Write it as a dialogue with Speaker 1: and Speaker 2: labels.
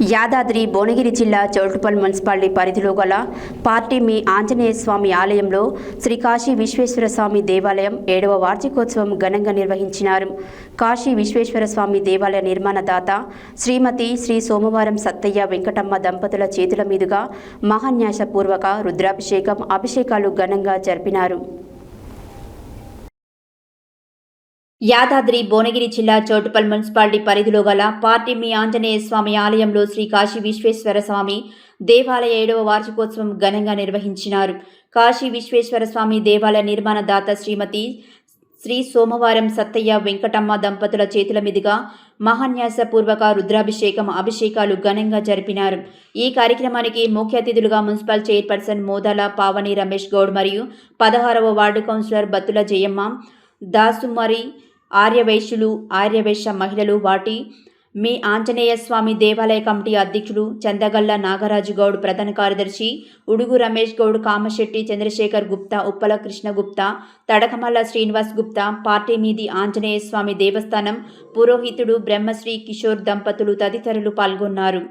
Speaker 1: యాదాద్రి భువనగిరి జిల్లా చౌటుప్పల్ మున్సిపాలిటీ పరిధిలో గల పార్టీ మీ ఆంజనేయ స్వామి ఆలయంలో శ్రీ కాశీ విశ్వేశ్వర స్వామి దేవాలయం 7వ వార్షికోత్సవం ఘనంగా నిర్వహించినారు. కాశీ విశ్వేశ్వర స్వామి దేవాలయ నిర్మాణదాత శ్రీమతి శ్రీ సోమవారం సత్తయ్య వెంకటమ్మ దంపతుల చేతుల మీదుగా మహాన్యాసపూర్వక రుద్రాభిషేకం అభిషేకాలు ఘనంగా జరిపినారు. యాదాద్రి భువనగిరి జిల్లా చౌటుప్పల్ మున్సిపాలిటీ పరిధిలో గల పార్టీ మీ ఆంజనేయ స్వామి ఆలయంలో శ్రీ కాశీ విశ్వేశ్వర స్వామి దేవాలయ 7వ వార్షికోత్సవం ఘనంగా నిర్వహించినారు. కాశీ విశ్వేశ్వర స్వామి దేవాలయ నిర్మాణదాత శ్రీమతి శ్రీ సోమవారం సత్తయ్య వెంకటమ్మ దంపతుల చేతుల మీదుగా మహాన్యాసపూర్వక రుద్రాభిషేకం అభిషేకాలు ఘనంగా జరిపినారు. ఈ కార్యక్రమానికి ముఖ్య అతిథులుగా మున్సిపల్ చైర్పర్సన్ మోదాల పావని రమేష్ గౌడ్ మరియు 16వ వార్డు కౌన్సిలర్ బత్తుల జయమ్మ, దాసుమరి, ఆర్యవైశ్యులు, ఆర్యవైశ్య మహిళలు, వాటి మీ ఆంజనేయ స్వామి దేవాలయ కమిటీ అధ్యక్షులు చందగల్ల నాగరాజు గౌడ్, ప్రధాన కార్యదర్శి ఉడుగు రమేష్ గౌడ్, కామశెట్టి చంద్రశేఖర్ గుప్తా, ఉప్పల కృష్ణ గుప్తా, తడకమల్ల శ్రీనివాస్ గుప్తా, పార్టీ మీది ఆంజనేయ స్వామి దేవస్థానం పురోహితుడు బ్రహ్మశ్రీ కిషోర్ దంపతులు తదితరులు పాల్గొన్నారు.